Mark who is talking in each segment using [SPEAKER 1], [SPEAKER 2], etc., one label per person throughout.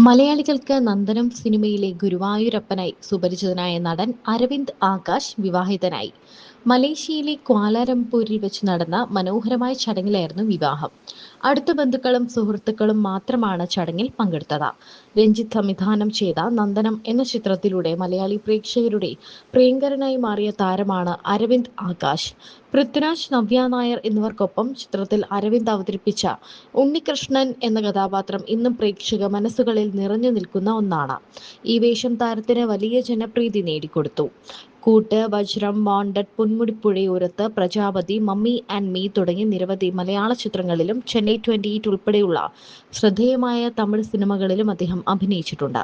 [SPEAKER 1] മലയാളികൾക്ക് നന്ദനം സിനിമയിലെ ഗുരുവായൂരപ്പനായി സുപരിചിതനായ നടൻ അരവിന്ദ് ആകാശ് വിവാഹിതനായി. മലേഷ്യയിലെ ക്വാലാലംപൂരിൽ വെച്ച് നടന്ന മനോഹരമായ ചടങ്ങിലായിരുന്നു വിവാഹം. അടുത്ത ബന്ധുക്കളും സുഹൃത്തുക്കളും മാത്രമാണ് ചടങ്ങിൽ പങ്കെടുത്തത്. രഞ്ജിത്ത് സംവിധാനം ചെയ്ത നന്ദനം എന്ന ചിത്രത്തിലൂടെ മലയാളി പ്രേക്ഷകരുടെ പ്രിയങ്കരനായി മാറിയ താരമാണ് അരവിന്ദ് ആകാശ്. പൃഥ്വിരാജ്, നവ്യ നായർ എന്നിവർക്കൊപ്പം ചിത്രത്തിൽ അരവിന്ദ് അവതരിപ്പിച്ച ഉണ്ണികൃഷ്ണൻ എന്ന കഥാപാത്രം ഇന്നും പ്രേക്ഷക മനസ്സുകളിൽ നിറഞ്ഞു നിൽക്കുന്ന ഒന്നാണ്. ഈ വേഷം താരത്തിന് വലിയ ജനപ്രീതി നേടിക്കൊടുത്തു. Koottu, Vajram, Wanted, Ponmudipuzhayorathu, Prajapathi, Mummy and Me തുടങ്ങി നിരവധി മലയാള ചിത്രങ്ങളിലും ചെന്നൈ 28 ഉൾപ്പെടെയുള്ള ശ്രദ്ധേയമായ തമിഴ് സിനിമകളിലും അദ്ദേഹം അഭിനയിച്ചിട്ടുണ്ട്.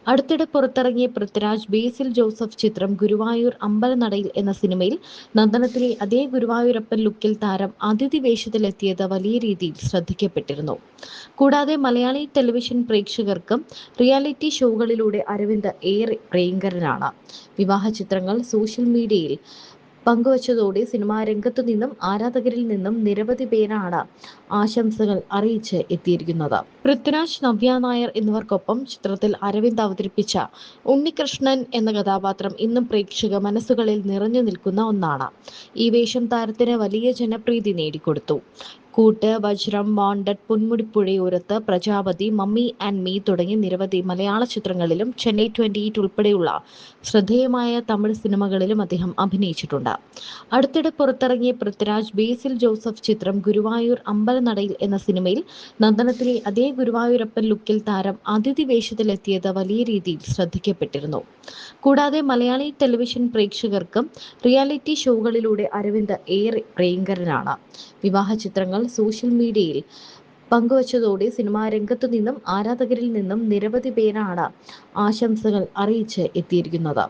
[SPEAKER 1] അടുത്തിടെ പുറത്തിറങ്ങിയ പൃഥ്വിരാജ്, ബേസിൽ ജോസഫ് ചിത്രം ഗുരുവായൂർ അമ്പലനടയിൽ എന്ന സിനിമയിൽ നന്ദനത്തിലെ അതേ ഗുരുവായൂരപ്പൻ ലുക്കിൽ താരം അതിഥി വേഷത്തിലെത്തിയത് വലിയ രീതിയിൽ ശ്രദ്ധിക്കപ്പെട്ടിരുന്നു. കൂടാതെ മലയാളി ടെലിവിഷൻ പ്രേക്ഷകർക്കും റിയാലിറ്റി ഷോകളിലൂടെ അരവിന്ദ് ഏറെ പ്രിയങ്കരനാണ്. വിവാഹ ചിത്രങ്ങൾ സോഷ്യൽ മീഡിയയിൽ പങ്കുവച്ചതോടെ സിനിമാ രംഗത്തു നിന്നും ആരാധകരിൽ നിന്നും നിരവധി പേരാണ് ആശംസകൾ അറിയിച്ച് എത്തിയിരിക്കുന്നത്. പൃഥ്വിരാജ്, നവ്യ നായർ എന്നിവർക്കൊപ്പം ചിത്രത്തിൽ അരവിന്ദ് അവതരിപ്പിച്ച ഉണ്ണികൃഷ്ണൻ എന്ന കഥാപാത്രം ഇന്നും പ്രേക്ഷക മനസ്സുകളിൽ നിറഞ്ഞു നിൽക്കുന്ന ഒന്നാണ്. ഈ വേഷം താരത്തിന് വലിയ ജനപ്രീതി നേടിക്കൊടുത്തു. Koottu, Vajram, Wanted, Ponmudipuzhayorathu, Prajapathi, Mummy and Me തുടങ്ങി നിരവധി മലയാള ചിത്രങ്ങളിലും ചെന്നൈ 28 ഉൾപ്പെടെയുള്ള ശ്രദ്ധേയമായ തമിഴ് സിനിമകളിലും അദ്ദേഹം അഭിനയിച്ചിട്ടുണ്ട്. അടുത്തിടെ പുറത്തിറങ്ങിയ പൃഥ്വിരാജ്, ബേസിൽ ജോസഫ് ചിത്രം ഗുരുവായൂർ അമ്പലനടയിൽ എന്ന സിനിമയിൽ നന്ദനത്തിലെ അതേ ഗുരുവായൂരപ്പൻ ലുക്കിൽ താരം അതിഥി വേഷത്തിലെത്തിയത് വലിയ രീതിയിൽ ശ്രദ്ധിക്കപ്പെട്ടിരുന്നു. കൂടാതെ മലയാളി ടെലിവിഷൻ പ്രേക്ഷകർക്കും റിയാലിറ്റി ഷോകളിലൂടെ അരവിന്ദ് ഏറെ പ്രിയങ്കരനാണ്. വിവാഹ ചിത്രങ്ങൾ സോഷ്യൽ മീഡിയയിൽ പങ്കുവച്ചതോടെ സിനിമാ രംഗത്തു നിന്നും ആരാധകരിൽ നിന്നും നിരവധി പേരാണ് ആശംസകൾ അറിയിച്ച് എത്തിയിരിക്കുന്നത്.